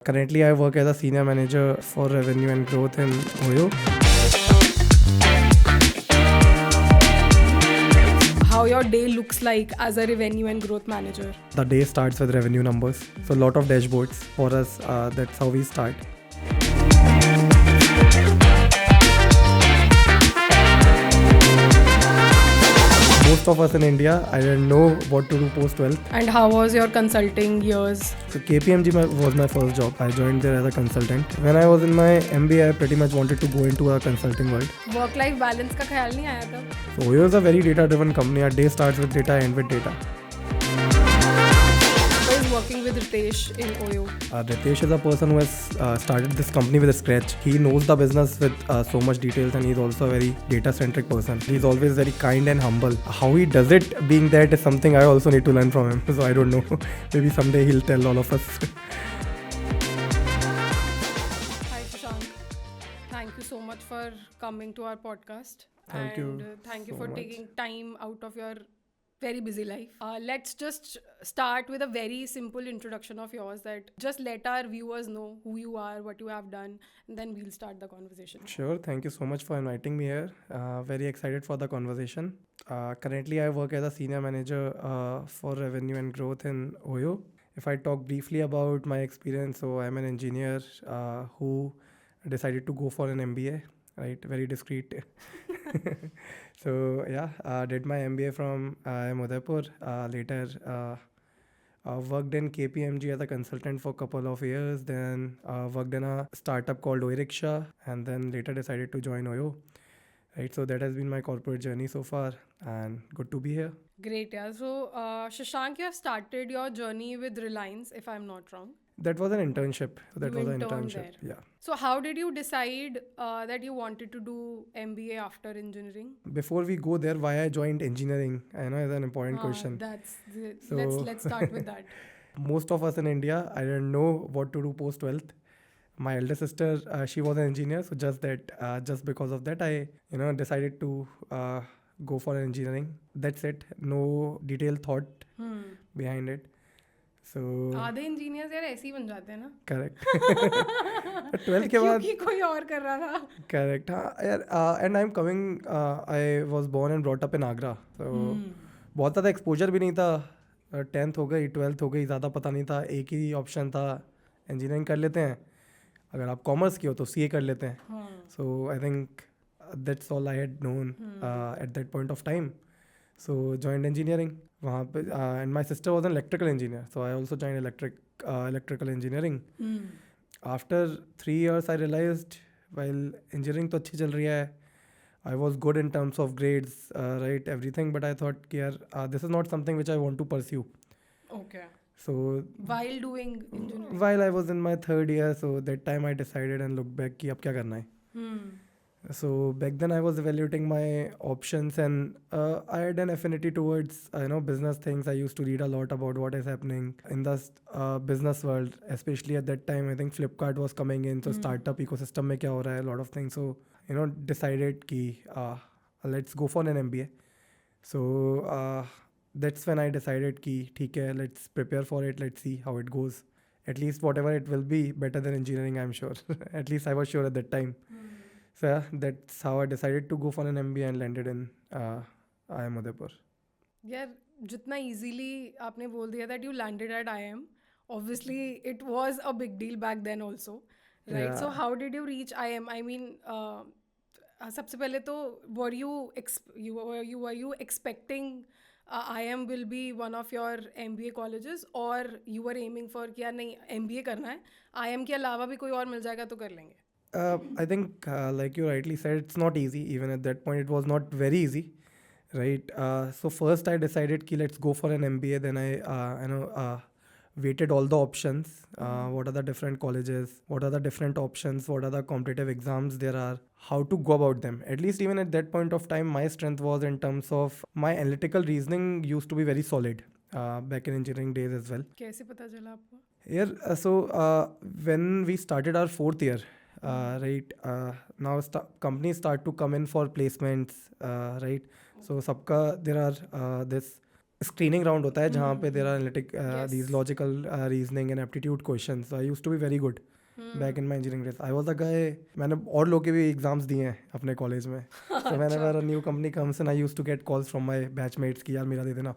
Currently, I work as a senior manager for revenue and growth in OYO. How your day looks like as a revenue and growth manager. The day starts with revenue numbers. So, a lot of dashboards for us. That's how we start. Most of us in India, I didn't know what to do post 12th. And how was your consulting years? So KPMG was my first job. I joined there as a consultant. When I was in my MBA, I pretty much wanted to go into a consulting world. Work-life balance का ख्याल नहीं आया तब? So OYO is a very data-driven company. Our day starts with data, end with data. How is working with Ritesh in OYO? Ritesh is a person who has started this company with a scratch. He knows the business with so much details, and he's also a very data-centric person. He's always very kind and humble. How he does it, being that, is something I also need to learn from him. So I don't know. Maybe someday he'll tell all of us. Hi Shashank. Thank you so much for coming to our podcast. Thank you Thank you so for much. taking time out of your very busy life. Let's just start with a very simple introduction of yours, that just let our viewers know who you are, what you have done, and then we'll start the conversation. Sure. Thank you so much for inviting me here. Very excited for the conversation. Currently, I work as a senior manager for revenue and growth in OYO. If I talk briefly about my experience, so I'm an engineer who decided to go for an MBA, right? Very discreet. So, yeah, did my MBA from Udaipur. Later, worked in KPMG as a consultant for a couple of years, then worked in a startup called Rickshaw, and then later decided to join OYO. Right, so that has been my corporate journey so far, and good to be here. Great, yeah. So, Shashank, you have started your journey with Reliance, if I'm not wrong. That was an internship. That You was an interned internship. there. Yeah. So, how did you decide that you wanted to do MBA after engineering? Before we go there, why I joined engineering, I know is an important question. That's So- let's start with that. Most of us in India, I didn't know what to do post 12th. My elder sister, she was an engineer, so just because of that, I decided to go for engineering. That's it. No detailed thought behind it. So आधे engineers यार ऐसे ही बन जाते हैं ना. correct. 12th के बाद क्योंकि कोई और कर रहा था. correct. हाँ यार. And I'm coming. I was born and brought up in Agra. So बहुत ज़्यादा exposure भी नहीं था. 10th हो गई, 12th हो गई, ज़्यादा पता नहीं था. एक ही ऑप्शन था, engineering कर लेते हैं. अगर आप कॉमर्स की हो तो CA कर लेते हैं. So I think that's all I had known at that point of time. So joined engineering. वहाँ पे and my sister was an electrical engineer, so I also joined electrical engineering. After 3 years, I realized while engineering तो अच्छी चल रही है, I was good in terms of grades, right, everything, but I thought कि यार this is not something which I want to pursue. Okay. So While doing engineering. while I was in my 3rd year, so that time I decided and looked back कि अब क्या करना है. So back then I was evaluating my options, and I had an affinity towards business things. I used to read a lot about what is happening in the business world, especially at that time. I think Flipkart was coming in, so startup ecosystem में क्या हो रहा है, a lot of things. So decided कि let's go for an MBA. So that's when I decided कि ठीक है, let's prepare for it, let's see how it goes. At least whatever it will be, better than engineering, I'm sure. At least I was sure at that time. So yeah, that's how I decided to go for an MBA and landed in IIM Udaipur. यार जितना easily आपने बोल दिया that you landed at IIM, obviously it was a big deal back then also, right? Yeah. So how did you reach IIM? I mean, सबसे पहले तो were you expecting IIM will be one of your MBA colleges, or you were aiming for कि यार नहीं MBA करना है, IIM के अलावा भी कोई और मिल जाएगा तो कर लेंगे? I think, like you rightly said, it's not easy. Even at that point, it was not very easy, right? So first, I decided कि let's go for an MBA. Then I, weighted all the options. What are the different colleges? What are the different options? What are the competitive exams there are? How to go about them? At least even at that point of time, my strength was in terms of my analytical reasoning used to be very solid back in engineering days as well. कैसे पता चला आपको? Yeah, so when we started our 4th year, right, now companies start to come in for placements, right? So sabka there are this screening round होता है जहाँ पे there are analytic Yes. these logical reasoning and aptitude questions. So I used to be very good back in my engineering days. I was a guy, मैंने और लोग के भी exams दिए हैं अपने कॉलेज में. So whenever a new company comes in, I used to get calls from my batchmates कि यार मेरा दे देना.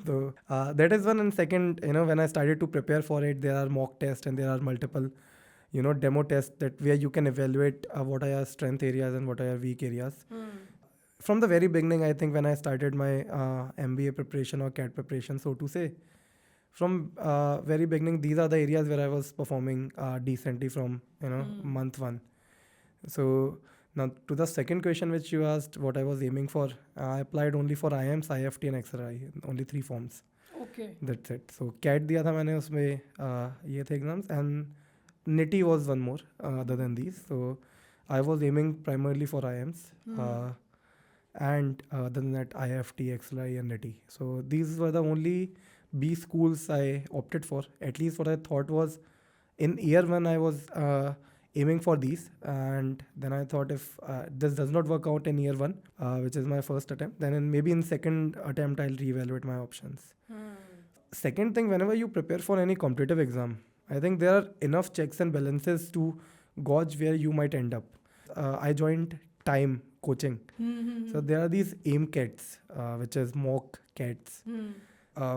So that is one. And second, you know, when I started to prepare for it, there are mock tests and there are multiple, you know, demo tests that where you can evaluate what are your strength areas and what are your weak areas. From the very beginning, I think when I started my MBA preparation or CAT preparation, so to say, from very beginning, these are the areas where I was performing decently from, you know, month one. So now to the second question which you asked, what I was aiming for, I applied only for IIMs, IFT and XRI, only 3 forms. Okay. That's it. So CAT दिया था मैंने उसमें ये थे exams and NITI was one more other than these. So I was aiming primarily for IIMs. And other than that, IFT, XLI, and NITI. So these were the only B schools I opted for. At least what I thought was in year one, I was aiming for these. And then I thought if this does not work out in year one, which is my first attempt, then maybe in second attempt, I'll reevaluate my options. Second thing, whenever you prepare for any competitive exam, I think there are enough checks and balances to gauge where you might end up. I joined time coaching. So there are these aim cats, which is mock cats.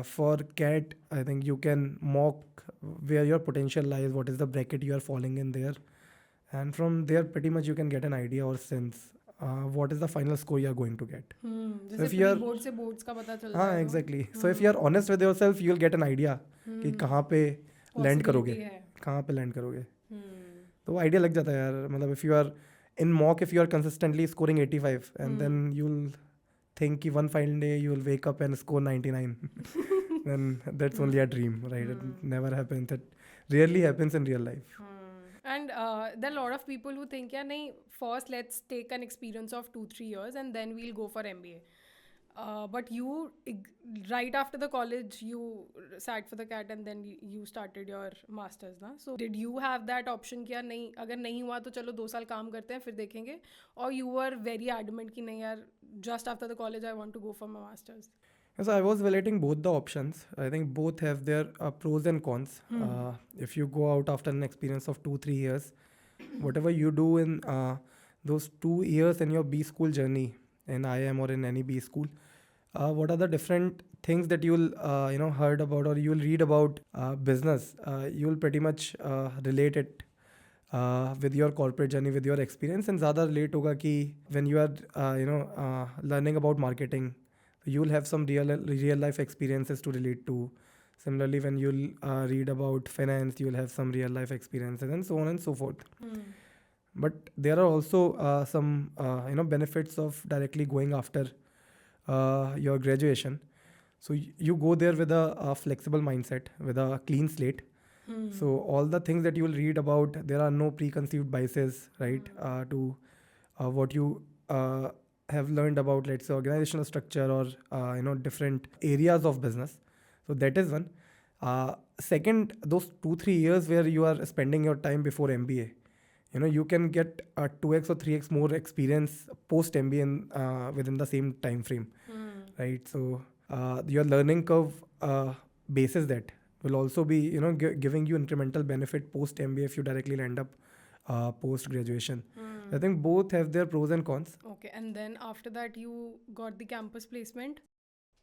For cat, I think you can mock where your potential lies, what is the bracket you are falling in there. And from there, pretty much you can get an idea or sense what is the final score you are going to get. So if you are board से boards का पता चल हाँ exactly. So if you are honest with yourself, you'll get an idea कि कहाँ पे land करोगे, कहाँ पे land करोगे. तो वो idea लग जाता है यार. मतलब if you are in mock, if you are consistently scoring 85 and then you'll think कि one fine day you will wake up and score 99, then that's only a dream, right? It never happens. It rarely happens in real life. And there are a lot of people who think, yeah, nahi, first let's take an experience of 2-3 years and then we'll go for MBA. But you, right after the college, you sat for the CAT and then you started your masters, na? So did you have that option कि यार नहीं, अगर नहीं हुआ तो चलो 2 साल काम करते हैं फिर देखेंगे, or you were very adamant कि नहीं यार, just after the college I want to go for my masters? So I was evaluating both the options. I think both have their pros and cons. If you go out after an experience of 2-3 years, whatever you do in those 2 years in your B school journey in IIM or in any B school, what are the different things that you'll heard about or you'll read about business? You'll pretty much relate it with your corporate journey, with your experience, and ज़्यादा relate होगा कि when you are learning about marketing, you'll have some real life experiences to relate to. Similarly, when you'll read about finance, you'll have some real life experiences and so on and so forth. But there are also some benefits of directly going after your graduation. So you go there with a flexible mindset, with a clean slate. So all the things that you will read about, there are no preconceived biases, right? To what you have learned about, let's say, organizational structure or different areas of business. So that is one. Second, those 2-3 years where you are spending your time before MBA, you can get a 2x or 3x more experience post MBA within the same time frame, right? So your learning curve basis that will also be giving you incremental benefit post MBA if you directly land up post graduation. I think both have their pros and cons. Okay, and then after that you got the campus placement.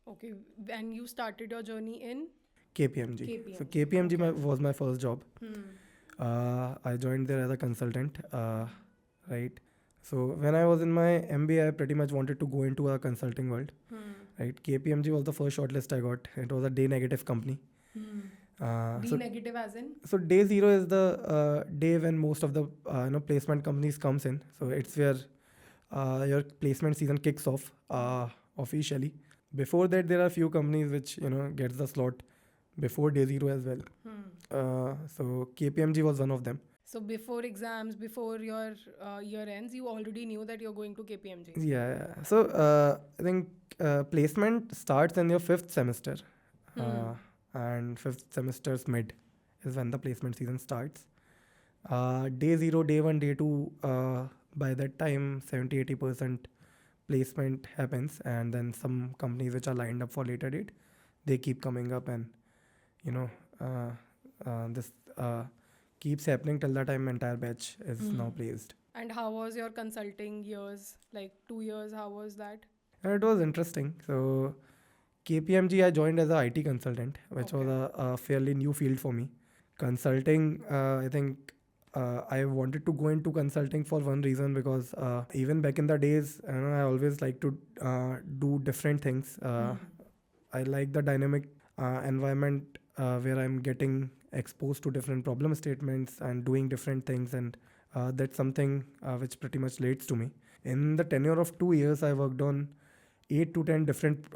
Okay, and you started your journey in KPMG. So KPMG was my first job. I joined there as a consultant, right? So when I was in my MBA, I pretty much wanted to go into a consulting world, right? KPMG was the first shortlist I got. It was a day negative company. D negative as in? So day zero is the day when most of the placement companies comes in. So it's where your placement season kicks off officially. Before that, there are few companies which gets the slot before day zero as well. So KPMG was one of them. So before exams, before your year ends, you already knew that you're going to KPMG. Yeah. So I think placement starts in your 5th semester. And 5th semester's mid is when the placement season starts. Day 0, day 1, day 2, by that time 70-80% placement happens, and then some companies which are lined up for later date, they keep coming up, and you know this keeps happening till the time entire batch is now placed. And how was your consulting years? Like 2 years, how was that? And it was interesting. So KPMG, I joined as a IT consultant, which was Okay. a fairly new field for me. Consulting, I think I wanted to go into consulting for one reason, because even back in the days, I always like to do different things. I like the dynamic environment where I'm getting exposed to different problem statements and doing different things, and that's something which pretty much relates to me. In the tenure of 2 years, I worked on 8 to 10 different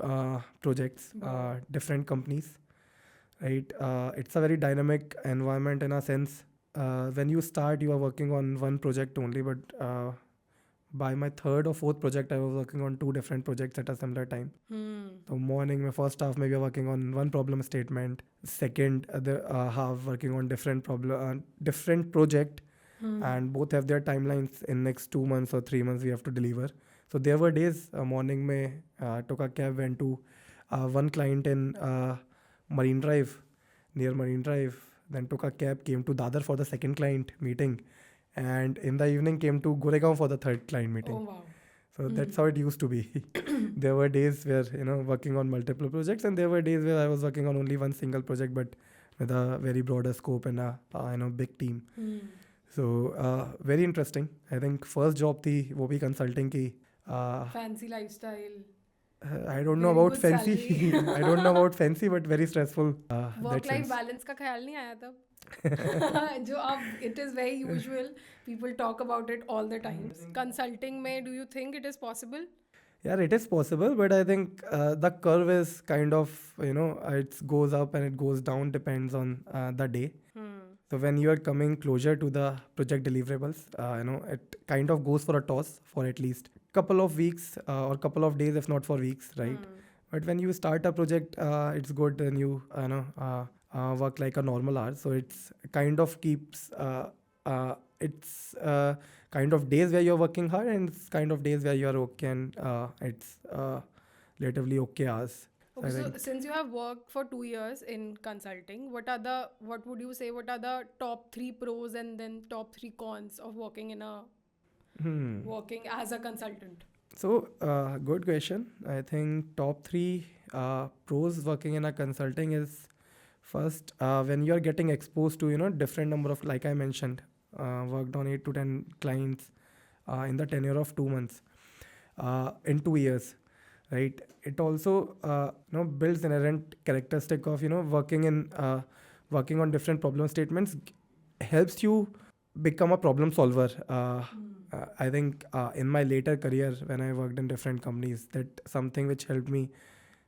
projects, Wow. different companies. Right, it's a very dynamic environment in a sense. When you start, you are working on one project only, but by my third or fourth project, I was working on two different projects at a similar time. So morning, my first half maybe working on one problem statement. Second, the half working on different project, and both have their timelines in next 2 months or 3 months we have to deliver. So there were days morning mein took a cab, went to one client in Marine Drive, near Marine Drive. Then took a cab, came to Dadar for the second client meeting, and in the evening came to Goregaon for the third client Oh, meeting. wow. So that's how it used to be. There were days where working on multiple projects, and there were days where I was working on only one single project, but with a very broader scope and a big team. So very interesting. I think first job थी वो भी consulting की. Fancy lifestyle, I don't know very about good fancy. salary. I don't know about fancy, but very stressful. Work That life sense. Balance का ख्याल नहीं आया तब? जो अब it is very usual, people talk about it all the times. Consulting में do you think it is possible? Yeah, it is possible, but I think the curve is kind of, it goes up and it goes down, depends on the day. So when you are coming closer to the project deliverables, it kind of goes for a toss for at least couple of weeks or couple of days, if not for weeks, right? But when you start a project, it's good, and work like a normal hour. So it's kind of keeps it's kind of days where you're working hard, and it's kind of days where you're okay, and it's relatively okay hours. Okay, I so think. since you have worked for 2 years in consulting, what would you say, what are the top three pros and then top three cons of working as a consultant? So, good question. I think top three pros working in a consulting is first, when you are getting exposed to different number of, like I mentioned, worked on 8 to 10 clients in the tenure of 2 months, in 2 years, right? It also builds inherent characteristic of working on different problem statements, helps you become a problem solver. I think in my later career, when I worked in different companies, that something which helped me.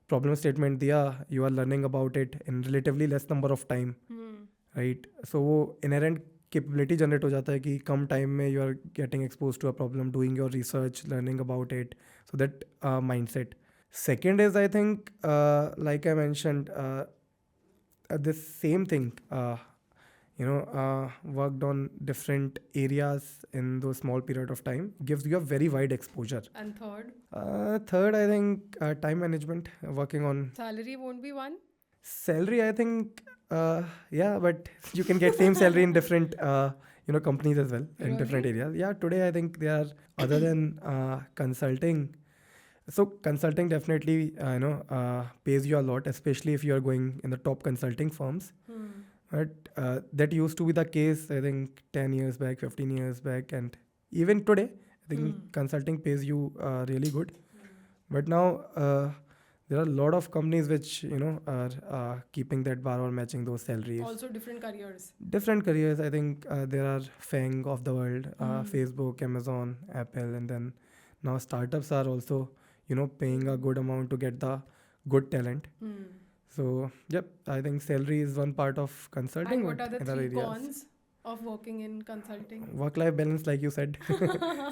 Problem statement दिया, you are learning about it in relatively less number of time, right? So वो inherent capability generate हो जाता है कि कम time में you are getting exposed to a problem, doing your research, learning about it. So that mindset. Second is, I think, like I mentioned, this same thing. Worked on different areas in those small period of time gives you a very wide exposure. And third, Third, I think time management, working on salary won't be one. salary. I think, yeah, but you can get same salary in different, companies as well, in different Really? areas. Yeah, today I think they are, other than consulting. So consulting definitely, pays you a lot, especially if you are going in the top consulting firms. But that used to be the case, I think, 10 years back, 15 years back, and even today, I think consulting pays you really good. But now there are a lot of companies which are keeping that bar or matching those salaries. Also different careers. Different careers. I think there are FANG of the world, Facebook, Amazon, Apple, and then now startups are also paying a good amount to get the good talent. So, yep, I think salary is one part of consulting, And what but are the in other three areas, cons of working in consulting? work-life balance, like you said,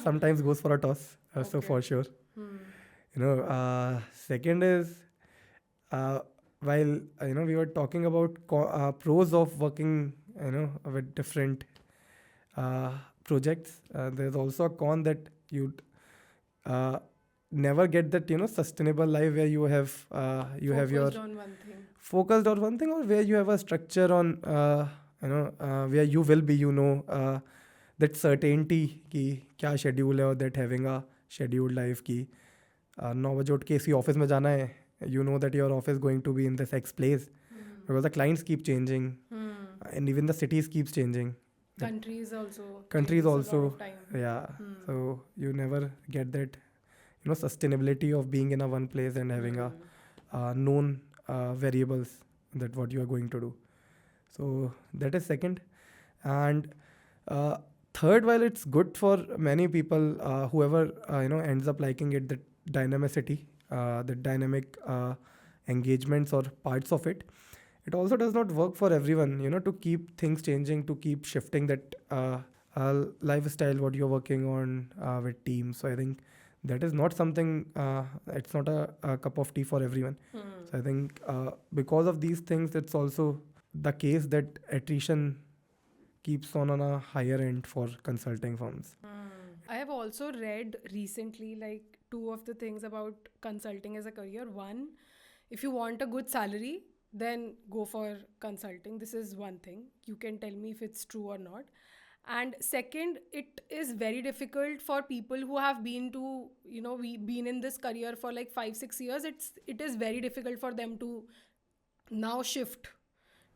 sometimes goes for a toss. So Okay. for sure, second is, while we were talking about pros of working, with different projects. There's also a con that you never get that sustainable life where you have your Focused on one thing. focused on one thing, or where you have a structure on where you will be that certainty कि क्या schedule है, or that having a scheduled life कि 9 बजे उठ के इसी office में जाना है. You know that your office going to be in this X place, because the clients keep changing, and even the cities keeps changing. Countries also. Countries changes a also, lot of time. yeah. So you never get that sustainability of being in a one place and having a known variables that what you are going to do. So that is second. And third, while it's good for many people, whoever ends up liking it, the dynamicity, the dynamic engagements or parts of it, it also does not work for everyone, to keep things changing, to keep shifting that lifestyle what you're working on with teams. So I think that is not something, it's not a cup of tea for everyone. So I think because of these things, it's also the case that attrition keeps on a higher end for consulting firms. I have also read recently like two of the things about consulting as a career. One, if you want a good salary, then go for consulting. This is one thing. You can tell me if it's true or not. And second, it is very difficult for people who have been to, we been in this career for like 5-6 years. It is very difficult for them to now shift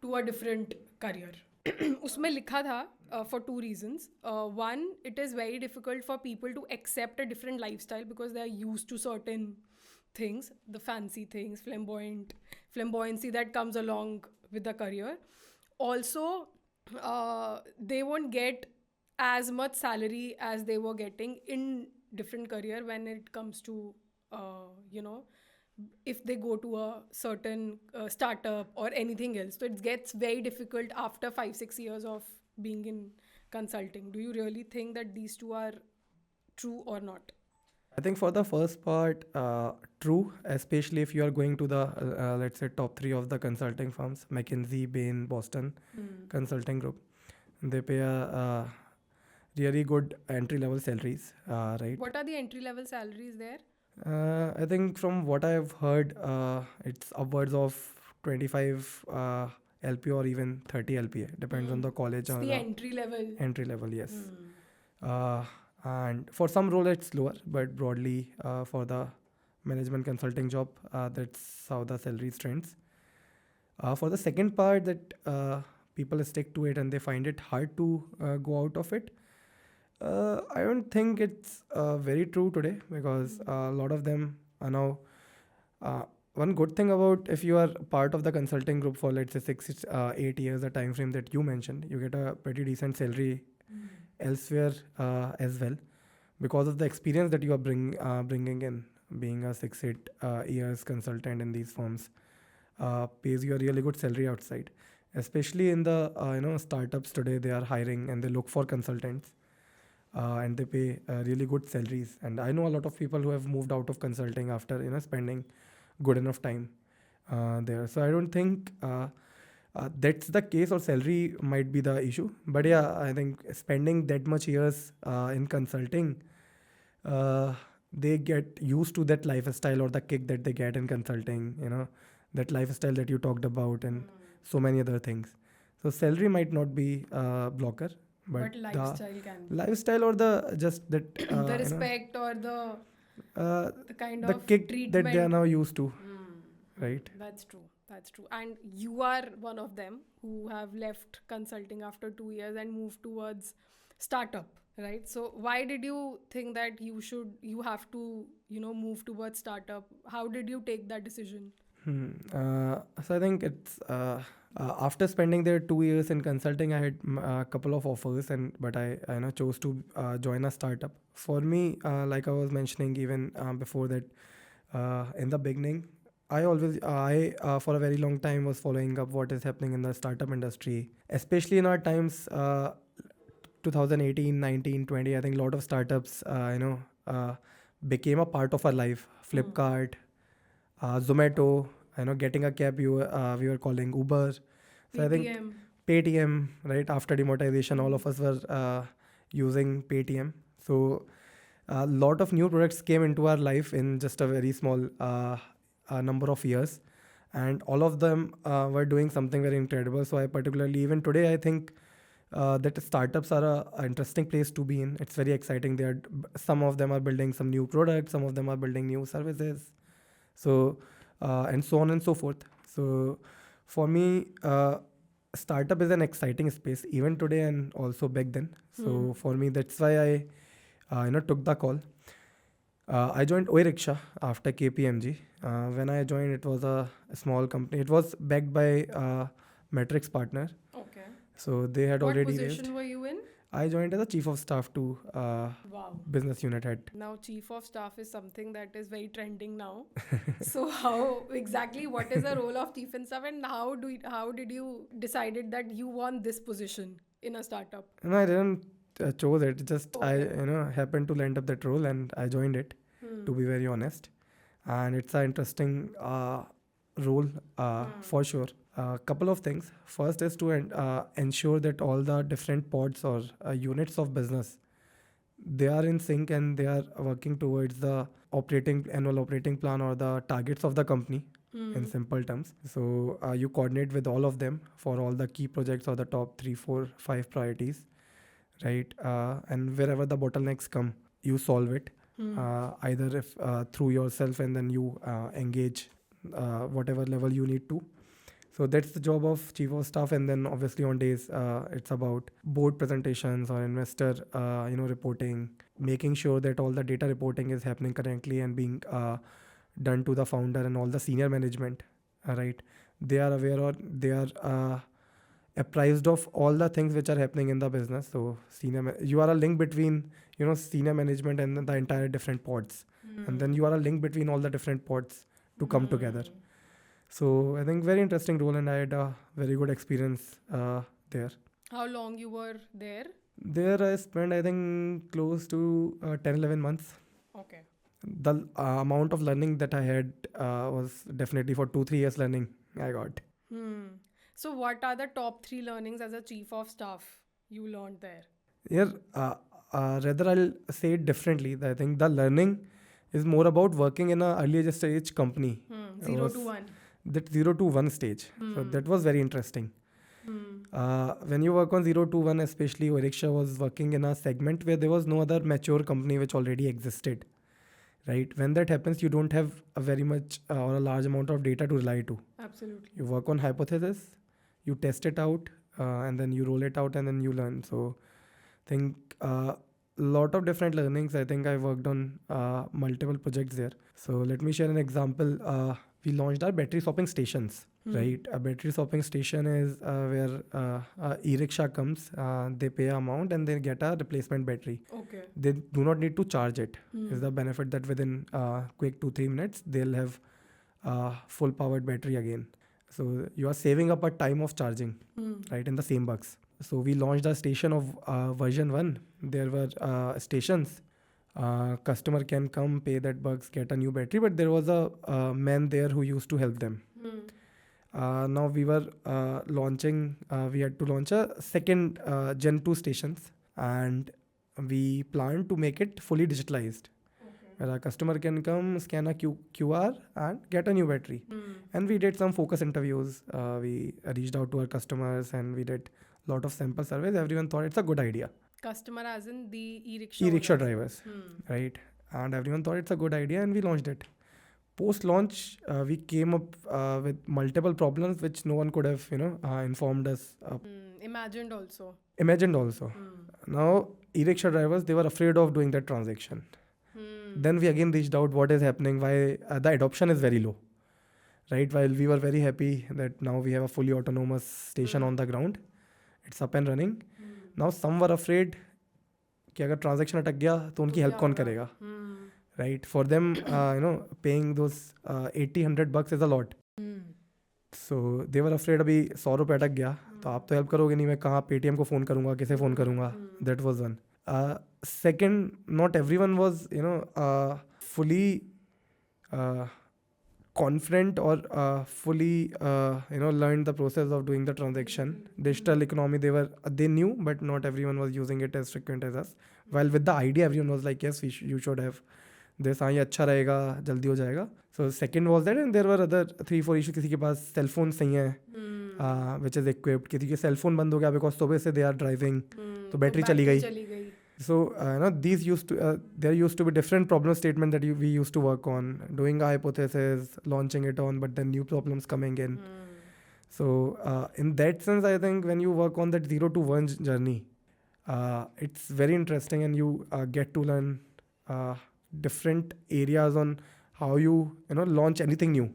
to a different career. उसमें लिखा था for two reasons. One, it is very difficult for people to accept a different lifestyle because they are used to certain things, the fancy things, flamboyancy that comes along with the career. Also, they won't get as much salary as they were getting in different career when it comes to if they go to a certain startup or anything else. So it gets very difficult after 5-6 years of being in consulting. Do you really think that these two are true or not? I think for the first part, true, especially if you are going to the, let's say, top three of the consulting firms, McKinsey, Bain, Boston Consulting Group. They pay a really good entry-level salaries, right? What are the entry-level salaries there? I think from what I've heard, it's upwards of 25 LP or even 30 LPA. Depends on the college. It's or the entry level. Entry level, yes. And for some role it's lower, but broadly for the management consulting job, that's how the salary trends. For the second part, that people stick to it and they find it hard to go out of it. I don't think it's very true today, because a lot of them are now. One good thing about if you are part of the consulting group for, let's say, 6-8 years, the time frame that you mentioned, you get a pretty decent salary elsewhere as well, because of the experience that you are bringing in. Being a 6-8 years consultant in these firms pays you a really good salary outside, especially in the startups today. They are hiring and they look for consultants. And they pay really good salaries. And I know a lot of people who have moved out of consulting after spending good enough time there. So I don't think that's the case, or salary might be the issue. But yeah, I think spending that much years in consulting, they get used to that lifestyle, or the kick that they get in consulting. That lifestyle that you talked about, and so many other things. So salary might not be a blocker. But lifestyle can be. Lifestyle, or the just that The respect or the kind the of kick treatment that they are now used to, right? That's true. That's true. And you are one of them who have left consulting after 2 years and moved towards startup, right? So why did you think that you have to, move towards startup? How did you take that decision? So I think it's after spending there 2 years in consulting, I had a couple of offers, but I chose to join a startup. For me, like I was mentioning even before that, in the beginning, I for a very long time was following up what is happening in the startup industry, especially in our times, 2018, 19, 20. I think a lot of startups, became a part of our life. Flipkart, Zomato, getting a cab, we were calling Uber. So Paytm. I think Paytm, right? After demonetization, all of us were using Paytm. So a lot of new products came into our life in just a very small number of years, and all of them were doing something very incredible. So I particularly, even today, I think that startups are a interesting place to be in. It's very exciting. Some of them are building some new products, some of them are building new services, so and so on and so forth. So for me, startup is an exciting space even today and also back then. So for me, that's why I took the call. I joined OYO after KPMG. When I joined, it was a small company. It was backed by Matrix partner. Okay. So they had What already position raised. were you in? I joined as a chief of staff to Wow. business unit head. Now, chief of staff is something that is very trending now. So, how exactly what is the role of chief in staff, and how did you decided that you want this position in a startup? No, I didn't chose it. Just I Okay. happened to land up that role and I joined it. To be very honest, and it's an interesting role for sure. A couple of things. First is to ensure that all the different pods or units of business, they are in sync and they are working towards the annual operating plan or the targets of the company in simple terms. So you coordinate with all of them for all the key projects or the top 3, 4, 5 priorities, right? And wherever the bottlenecks come, you solve it. Either if through yourself, and then you engage whatever level you need to. So that's the job of chief of staff. And then obviously on days, it's about board presentations or investor reporting, making sure that all the data reporting is happening correctly and being done to the founder and all the senior management, right? They are aware, or they are apprised of all the things which are happening in the business. So you are a link between senior management and the entire different pods, and then you are a link between all the different pods to come together. So I think very interesting role, and I had a very good experience there. How long you were there? There I spent, I think, close to 10, 11 months. Okay. The amount of learning that I had was definitely for 2, 3 years learning I got. So, what are the top 3 learnings as a chief of staff you learned there? Here, rather I'll say it differently. I think the learning is more about working in a early stage company. 0 to 1. That 0 to 1 stage. So that was very interesting. When you work on 0 to 1, especially Oriksha was working in a segment where there was no other mature company which already existed, right? When that happens, you don't have a very much or a large amount of data to rely to. Absolutely. You work on hypothesis, you test it out, and then you roll it out, and then you learn. So I think a lot of different learnings. I think I worked on multiple projects there. So let me share an example. We launched our battery swapping stations, right? A battery swapping station is where e-rickshaw comes, they pay an amount and they get a replacement battery. Okay. They do not need to charge it. Is the benefit that within quick 2-3 minutes, they'll have full powered battery again. So you are saving up a time of charging, right, in the same bucks. So we launched a station of version 1. There were stations. Customer can come, pay that bucks, get a new battery, but there was a man there who used to help them. Now we were we had to launch a second Gen 2 stations, and we planned to make it fully digitalized. Where a customer can come, scan a QR and get a new battery. And we did some focus interviews. We reached out to our customers and we did a lot of sample surveys. Everyone thought it's a good idea. Customer as in the e-rickshaw E-rickshaw owners. drivers, right? And everyone thought it's a good idea and we launched it. Post-launch, we came up with multiple problems which no one could have, informed us. Imagined also. Now, e-rickshaw drivers, they were afraid of doing that transaction. Then we again reached out what is happening, why the adoption is very low, right? While we were very happy that now we have a fully autonomous station on the ground, it's up and running. Now some were afraid कि अगर transaction अटक गया तो उनकी help कौन करेगा, right? For them, paying those 80-100 bucks is a lot. So they were afraid अभी 100 रुपये अटक गया तो आप तो help करोगे नहीं, मैं कहाँ पेटीएम को फ़ोन करूँगा, किसे फ़ोन करूँगा. That was one. Second, not everyone was fully confident or fully learned the process of doing the transaction. Digital economy, they knew, but not everyone was using it as frequent as us. While with the idea, everyone was like, yes, you should have this. हाँ, ये अच्छा रहेगा, जल्दी हो जाएगा. So second was that, and there were other 3-4 issues. किसी के पास cell phone नहीं है, which is equipped. किसी के cell phone बंद हो गया because सुबह से they are driving, तो बैटरी चली गई. So these there used to be different problem statement that we used to work on, doing a hypothesis, launching it on, but then new problems coming in. So in that sense, I think when you work on that 0 to 1 journey, it's very interesting, and you get to learn different areas on how you launch anything new.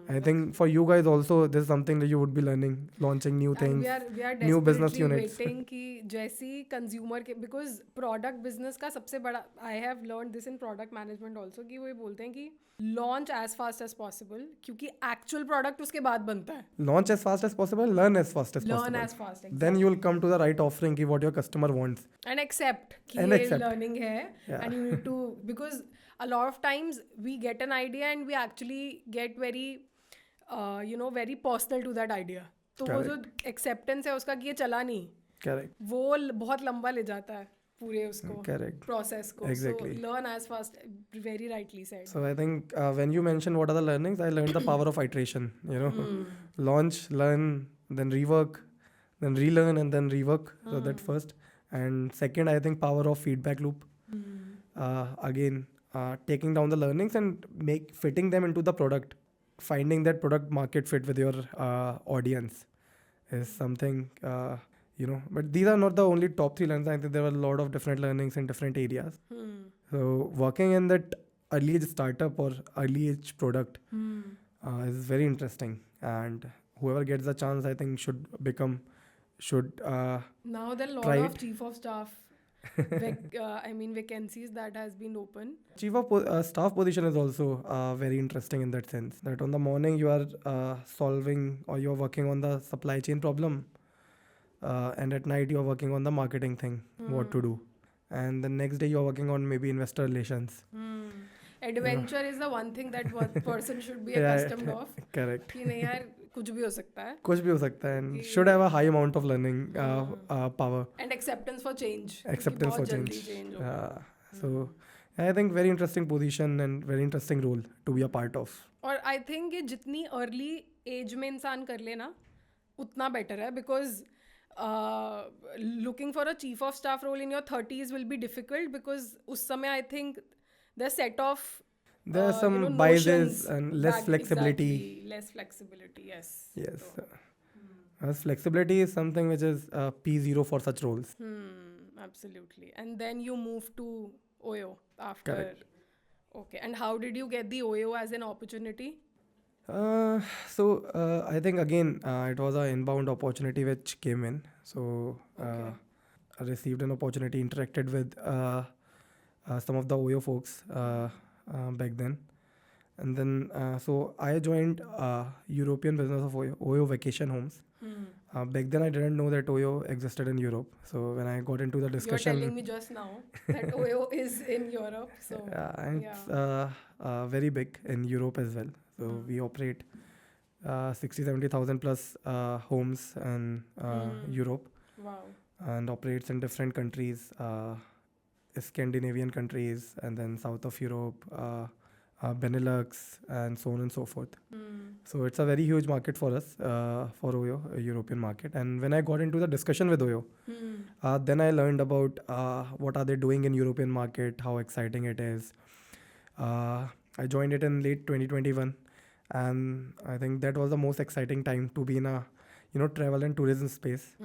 I think for you guys also, this is something that you would be learning, launching new things, we are new business desperately units. waiting कि जैसी consumer के, because product business का सबसे बड़ा, I have learned this in product management also, कि वो ये बोलते हैं कि launch as fast as possible, क्योंकि actual product उसके बाद बनता है. Launch as fast as possible, learn as fast as Learn possible. as fast, exactly. Then you will come to the right offering, ki what your customer wants. And accept कि And ये accept. learning है. Yeah. And you need to, because a lot of times we get an idea and we actually get very very personal to that idea. तो वो जो acceptance है उसका कि ये चला नहीं, Correct. वो बहुत लंबा ले जाता है पूरे उसको, Correct. process को. Exactly. So learn as fast, very rightly said. So I think when you mentioned what are the learnings, I learned the power of iteration. Launch, learn, then rework, then relearn, and then rework. So that first. And second, I think power of feedback loop. Again, taking down the learnings and fitting them into the product. Finding that product market fit with your audience is something, but these are not the only top 3 learnings. I think there were a lot of different learnings in different areas. So working in that early age startup or early age product is very interesting, and whoever gets the chance, I think should now there are a lot try of it. chief of staff vacancies that has been open. Chief of staff position is also very interesting in that sense, that on the morning you are solving or you're working on the supply chain problem, and at night you're working on the marketing thing, what to do, and the next day you're working on maybe investor relations. Adventure is the one thing that one person should be accustomed of. Correct. कि नहीं यार कुछ भी हो सकता है, and should have a high amount of learning power and acceptance for change. acceptance for बहुत जल्दी change. होगा. So I think very interesting position and very interesting role to be a part of. और I think ये जितनी early age में इंसान कर लेना उतना better है, because looking for a chief of staff role in your 30s will be difficult, because उस समय I think the set of There are some biases and less flexibility. Exactly, less flexibility, yes. Yes. As flexibility is something which is P0 for such roles. Absolutely. And then you move to OYO after. Correct. Okay. And how did you get the OYO as an opportunity? So I think again it was an inbound opportunity which came in. So I received an opportunity, interacted with some of the OYO folks back then, and then so I joined European business of OYO Vacation Homes. Back then I didn't know that OYO existed in Europe. So when I got into the discussion, You're telling me just now that OYO is in Europe. So and it's very big in Europe as well. So we operate 60,000-70,000 plus homes in Europe. Wow. And operates in different countries, Scandinavian countries, and then south of Europe, Benelux, and so on and so forth. So it's a very huge market for us, for OYO, a European market. And when I got into the discussion with OYO, then I learned about what are they doing in European market, how exciting it is. I joined it in late 2021, and I think that was the most exciting time to be in a travel and tourism space,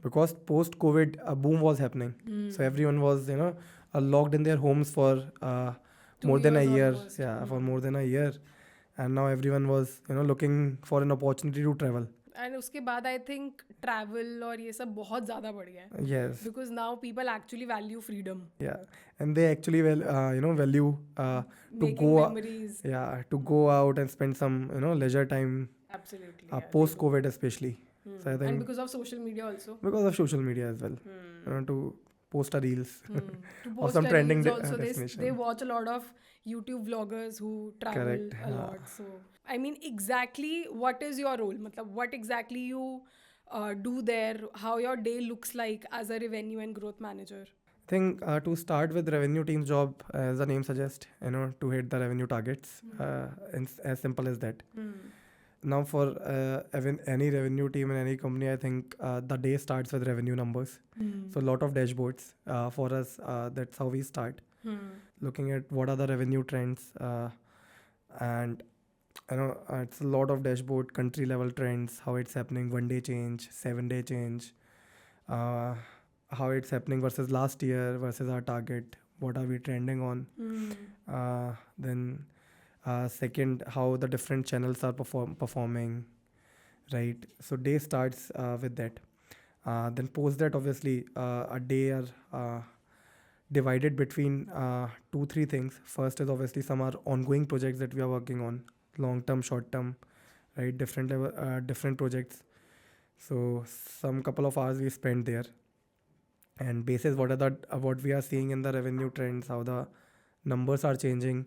because post COVID a boom was happening. So everyone was locked in their homes for more than a year. Almost. For more than a year, and now everyone was looking for an opportunity to travel. And उसके बाद I think travel और ये सब बहुत ज़्यादा बढ़ गया है. Yes. Because now people actually value freedom. Yeah, and they actually value to Making go memories. to go out and spend some leisure time. Absolutely. Post COVID especially. So I think And because of social media also. because of social media as well, to post a reels To of post some a trending reels also, they destination. watch a lot of YouTube vloggers who travel Correct. a lot. So I mean, exactly what is your role? Matlab, what exactly you do there? How your day looks like as a revenue and growth manager? I think to start with revenue team's job, as the name suggests, to hit the revenue targets. It's as simple as that. Now, for any revenue team in any company, I think the day starts with revenue numbers. So, a lot of dashboards for us. That's how we start looking at what are the revenue trends, and it's a lot of dashboard, country level trends, how it's happening, 1 day change, 7 day change, uh, how it's happening versus last year versus our target. What are we trending on? Then second, how the different channels are performing, right? So day starts with that. Then post that, obviously, a day are divided between two, three things. First is obviously some are ongoing projects that we are working on, long term, short term, right? Different level, different projects. So some couple of hours we spend there, and basis what we are seeing in the revenue trends, how the numbers are changing.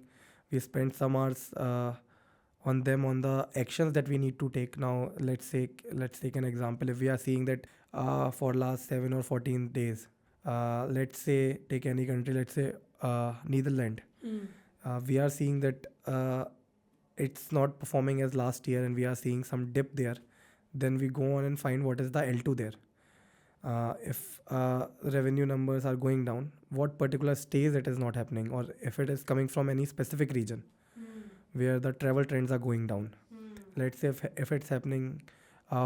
We spend some hours on them, on the actions that we need to take. Now let's take an example. If we are seeing that for last 7 or 14 days, let's say take any country, let's say Netherlands, we are seeing that it's not performing as last year and we are seeing some dip there. Then we go on and find what is the L2 there. If revenue numbers are going down, what particular stage it is not happening, or if it is coming from any specific region where the travel trends are going down. Let's say if it's happening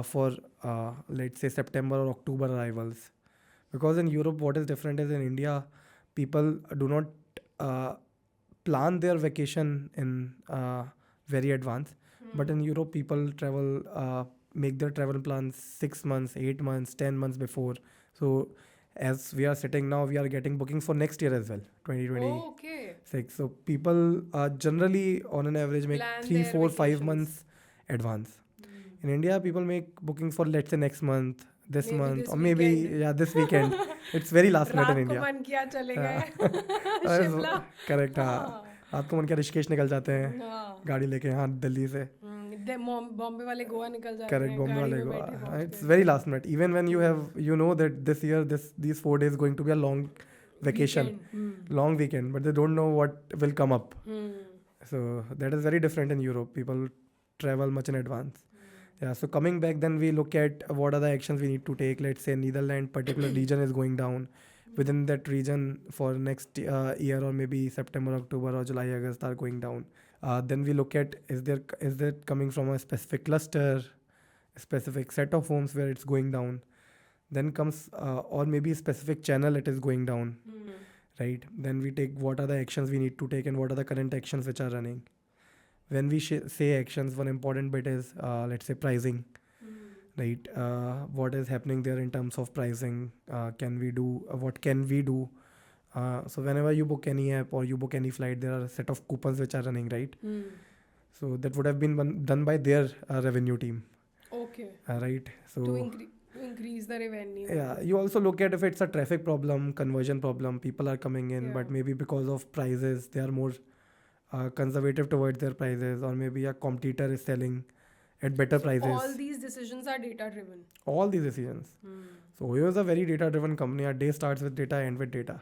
for let's say September or October arrivals, because in Europe what is different is in India people do not uh, plan their vacation in very advance, but in Europe people travel make their travel plans 6 months, 8 months, 10 months before. So as we are sitting now, we are getting bookings for next year as well, 2026. Okay. So people generally on an average make Plan 3, their 4, 5 vacations. months advance. In India people make bookings for, let's say, next month, this Maybe month, this or maybe weekend. this weekend. It's very last minute in रात को India. मन किया चले हाँ. गए Shimla. Correct. हाँ, हाँ. रात को मन क्या ऋषिकेश निकल जाते हैं हाँ. गाड़ी लेके, हाँ, दिल्ली से. बॉम्बे वाले गोवा निकल जाते Correct, हैं Bombay गाड़ी wale में go. बैठे पहुंच It's के. very last minute. Even when you have, that this year, these 4 days going to be a long vacation, Weekend. long weekend, but they don't know what will come up. Hmm. So that is very different in Europe. People travel much in advance. Yeah. So coming back, then we look at what are the actions we need to take. Let's say Netherlands particular region is going down. Within that region for next year, or maybe September, October, or July, August are going down. Then we look at is that coming from a specific cluster, a specific set of homes where it's going down. Then comes or maybe a specific channel it is going down, right? Then we take what are the actions we need to take and what are the current actions which are running. When we say actions, one important bit is let's say pricing, right? What is happening there in terms of pricing? Can we do what can we do? So whenever you book any app or you book any flight, there are a set of coupons which are running, right? So that would have been done by their revenue team. Okay. Right. So To increase the revenue. yeah, you also look at if it's a traffic problem, conversion problem. People are coming in, but maybe because of prices, they are more conservative towards their prices, or maybe a competitor is selling at better So prices. all these decisions are data driven. All these decisions. So OYO is a very data driven company. Our day starts with data, end with data.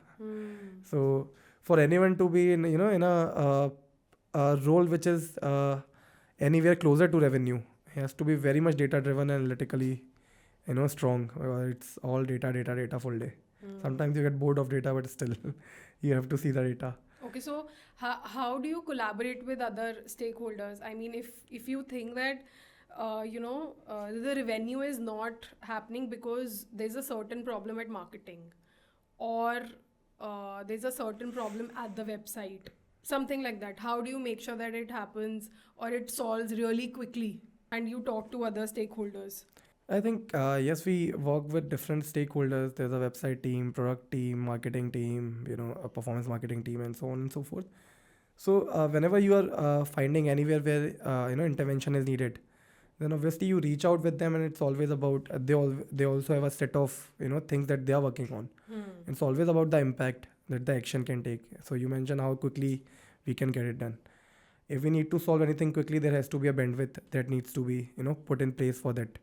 So for anyone to be in in a role which is anywhere closer to revenue, he has to be very much data driven and analytically strong. It's all data full day. Sometimes you get bored of data, but still you have to see the data. Okay, so how do you collaborate with other stakeholders? I mean, if you think that the revenue is not happening because there's a certain problem at marketing, or there's a certain problem at the website, something like that. How do you make sure that it happens or it solves really quickly and you talk to other stakeholders? I think yes, we work with different stakeholders. There's a website team, product team, marketing team, a performance marketing team, and so on and so forth. So whenever you are finding anywhere where intervention is needed, then obviously you reach out with them, and it's always about they also have a set of things that they are working on. It's always about the impact that the action can take. So you mentioned how quickly we can get it done. If we need to solve anything quickly, there has to be a bandwidth that needs to be put in place for that.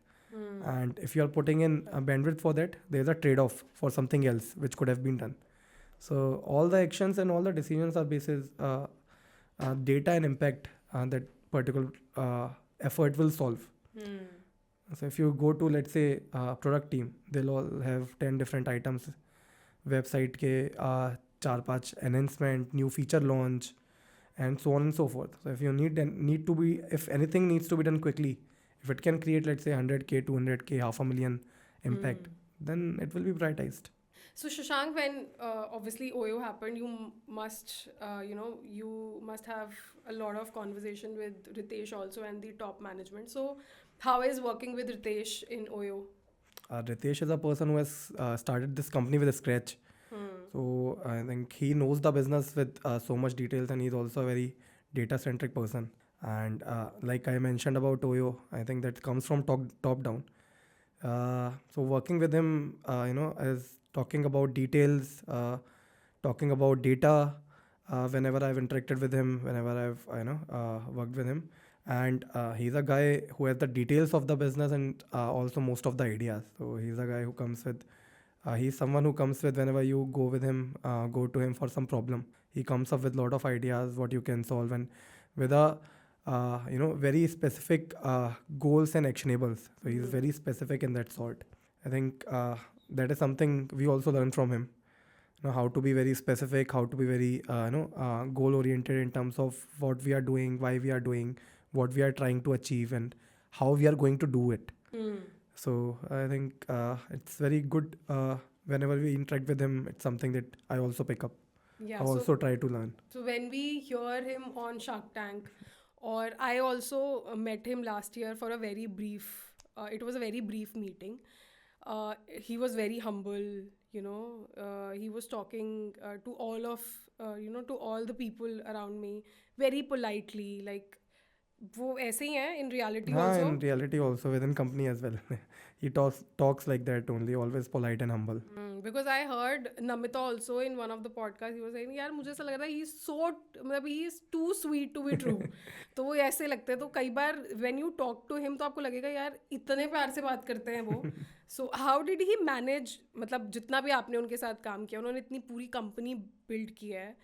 And if you are putting in a bandwidth for that, there's a trade-off for something else which could have been done. So all the actions and all the decisions are basis data and impact that particular effort will solve. So if you go to, let's say, product team, they'll all have 10 different items, website ke 4-5 enhancement, new feature launch, and so on and so forth. So if you need to be, if anything needs to be done quickly, if it can create, let's say, 100K, 200K, 500,000 impact, then it will be prioritized. So Shashank, when obviously OYO happened, you must have a lot of conversation with Ritesh also and the top management. So how is working with Ritesh in OYO? Ritesh is a person who has started this company with a scratch. So I think he knows the business with so much details, and he's also a very data centric person. And like I mentioned about OYO, I think that comes from top down. So working with him, is talking about details, talking about data. Whenever I've interacted with him, whenever I've worked with him, and he's a guy who has the details of the business, and also most of the ideas. So he's a guy who comes with. He's someone who comes with, whenever you go with him, go to him for some problem, he comes up with a lot of ideas what you can solve, and with a very specific goals and actionables. So he's very specific in that sort. I think that is something we also learn from him. How to be very specific, how to be very goal oriented in terms of what we are doing, why we are doing, what we are trying to achieve, and how we are going to do it. So I think it's very good. Whenever we interact with him, it's something that I also pick up. Yeah, I also try to learn. So when we hear him on Shark Tank, or I also met him last year for a very brief, it was a very brief meeting. He was very humble, he was talking to all of, to all the people around me very politely, like वो ऐसे ही है in reality also. In reality also, within company as well. He talks like that only, always polite and humble. Because I heard Namita also in one of the podcasts, he was saying यार मुझे ऐसा लग रहा है he's so मतलब he is too sweet to be true. तो वो ऐसे लगते हैं, तो कई बार when you talk to him तो आपको लगेगा यार इतने प्यार से बात करते हैं वो. So how did he manage, मतलब जितना भी आपने उनके साथ काम किया, उन्होंने इतनी पूरी कंपनी बिल्ड की है,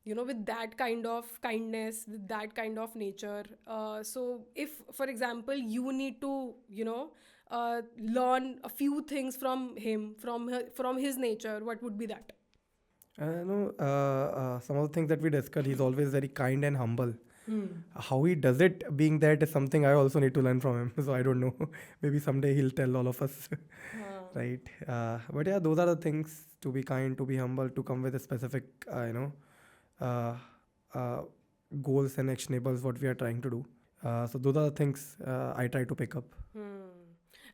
with that kind of kindness, with that kind of nature. So if, for example, you need to, learn a few things from him, from his nature, what would be that? Some of the things that we discussed, he's always very kind and humble. How he does it, being that, is something I also need to learn from him. So I don't know. Maybe someday he'll tell all of us. Right. But yeah, those are the things: to be kind, to be humble, to come with a specific, goals and actionables what we are trying to do. So those are the things I try to pick up.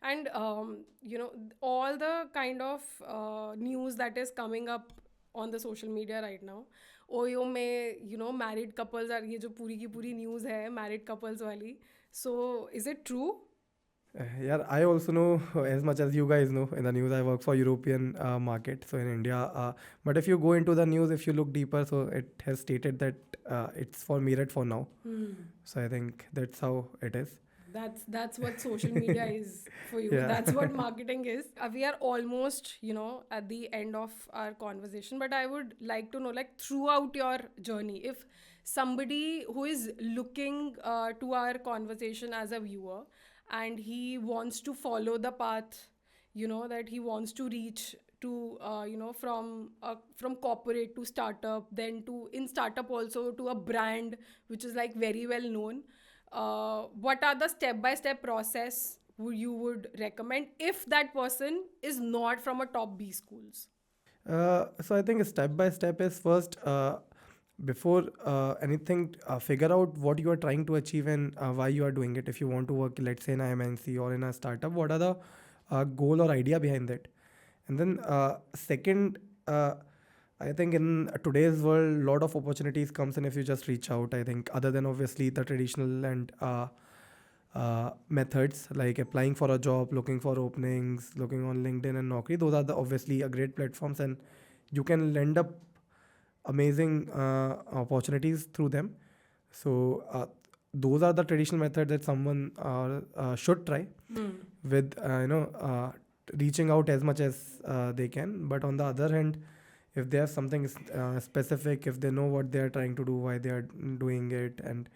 And all the kind of news that is coming up on the social media right now, OYO में married couples are, ये जो पूरी की पूरी news है married couples वाली. So is it true? Yeah, I also know as much as you guys know. In the news, I work for European market, so in India. But if you go into the news, if you look deeper, so it has stated that it's for Meerut for now. So I think that's how it is. That's what social media is for you. Yeah. That's what marketing is. We are almost, at the end of our conversation, but I would like to know, like, throughout your journey, if somebody who is looking to our conversation as a viewer, and he wants to follow the path, that he wants to reach to, from corporate to startup, then to in startup also to a brand which is like very well known. What are the step-by-step process you would recommend if that person is not from a top B schools? So I think step by step is first, before anything, figure out what you are trying to achieve and why you are doing it. If you want to work, let's say, in a MNC or in a startup, what are the goal or idea behind that? And then second, I think in today's world, a lot of opportunities comes in if you just reach out. I think, other than obviously the traditional and methods like applying for a job, looking for openings, looking on LinkedIn and Naukri. Those are the obviously a great platforms, and you can land up amazing opportunities through them. So those are the traditional methods that someone should try with reaching out as much as they can. But on the other hand, if they have something specific, if they know what they are trying to do, why they are doing it, and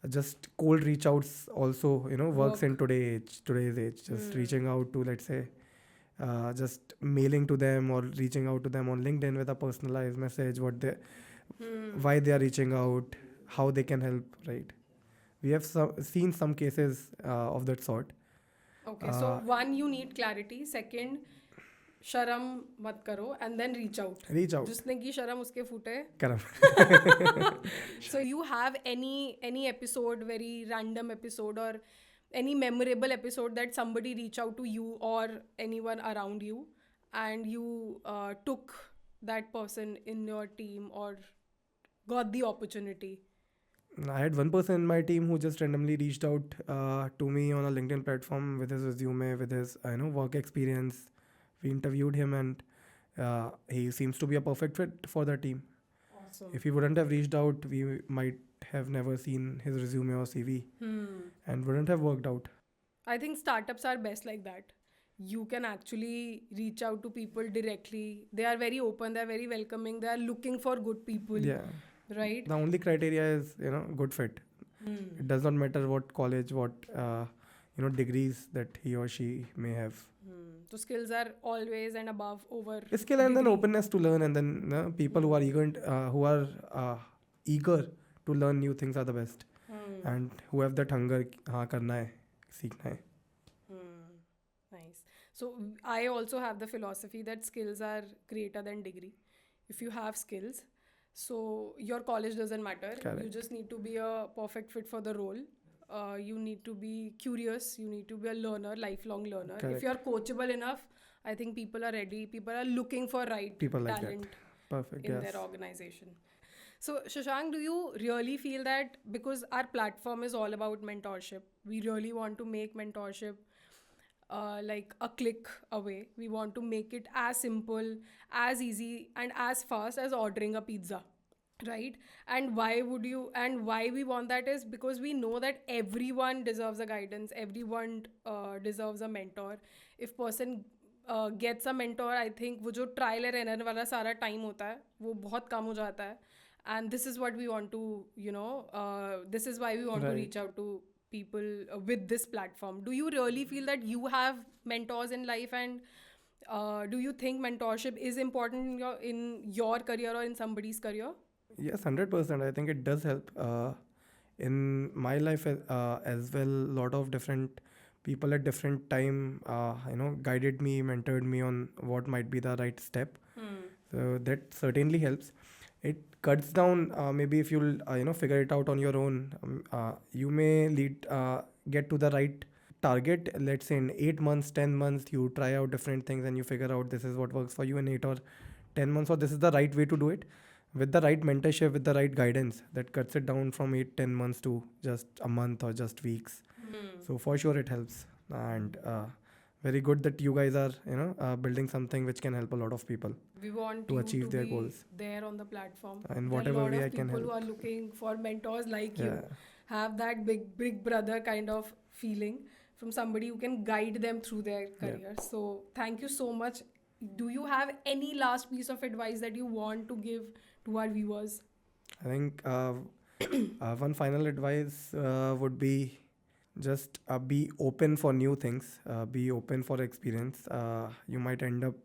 just cold reach outs also works in today's age. Just reaching out to, let's say, just mailing to them or reaching out to them on LinkedIn with a personalized message, what they why they are reaching out, how they can help, right? We have seen some cases of that sort. Okay, so one, you need clarity. Second, शर्म मत करो and then reach out. Reach out. जिसने की शर्म उसके फूटे. Correct. So you have any episode, very random episode, or any memorable episode that somebody reach out to you or anyone around you, and you took that person in your team or got the opportunity? I had one person in my team who just randomly reached out to me on a LinkedIn platform with his resume, with his work experience. We interviewed him, and he seems to be a perfect fit for the team. Awesome. If he wouldn't have reached out, we might have never seen his resume or CV and wouldn't have worked out. I think startups are best like that. You can actually reach out to people directly. They are very open, they are very welcoming, they are looking for good people. Yeah. Right? The only criteria is, good fit. It does not matter what college, what, degrees that he or she may have. So skills are always and above over. Skill and then degree. openness to learn, and then people who are eager to learn new things are the best, and who have that hunger, हाँ करना है, सीखना है. Nice. So I also have the philosophy that skills are greater than degree. If you have skills, so your college doesn't matter. Correct. You just need to be a perfect fit for the role. You need to be curious. You need to be a learner, lifelong learner. Correct. If you are coachable enough, I think people are ready. People are looking for People like talent that. Perfect. in Yes. their organization. So Shashank, do you really feel that because our platform is all about mentorship, we really want to make mentorship like a click away? We want to make it as simple, as easy, and as fast as ordering a pizza, right? And why we want that is because we know that everyone deserves a guidance, everyone deserves a mentor. If person gets a mentor, I think वो जो trial and error वाला सारा time होता है वो बहुत कम हो जाता है. And this is what we want to, this is why we want to reach out to people with this platform. Do you really feel that you have mentors in life, and do you think mentorship is important in your career or in somebody's career? Yes, 100%. I think it does help. In my life as well, a lot of different people at different time, guided me, mentored me on what might be the right step. So that certainly helps. It cuts down. Maybe if you'll, figure it out on your own, you may get to the right target. Let's say in 8 months, 10 months, you try out different things and you figure out this is what works for you in 8 or 10 months, or this is the right way to do it. With the right mentorship, with the right guidance, that cuts it down from 8-10 months to just a month or just weeks. So for sure it helps, and very good that you guys are building something which can help a lot of people. We want to you achieve to their be goals there on the platform. in There are whatever a lot way of I can people help. who are looking for mentors like you. Yeah. Have that big brother kind of feeling from somebody who can guide them through their career. So thank you so much. Do you have any last piece of advice that you want to give to our viewers? I think one final advice would be just be open for new things, be open for experience. You might end up,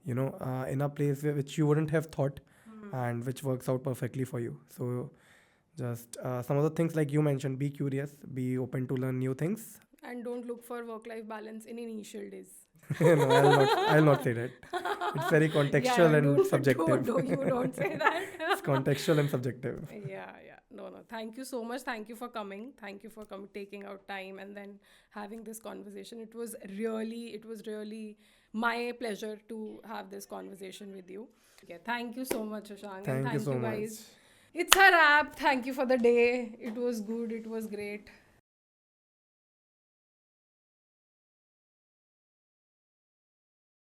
in a place which you wouldn't have thought and which works out perfectly for you. So just some of the things like you mentioned, be curious, be open to learn new things. And don't look for work-life balance in initial days. No, I'll not say that. It's very contextual and subjective. You don't say that. It's contextual and subjective. Yeah. No. Thank you so much. Thank you for coming. Thank you for taking out time and then having this conversation. It was really my pleasure to have this conversation with you. Okay, thank you so much, Shashank. Thank you so guys. much. It's a wrap. Thank you for the day. It was good. It was great.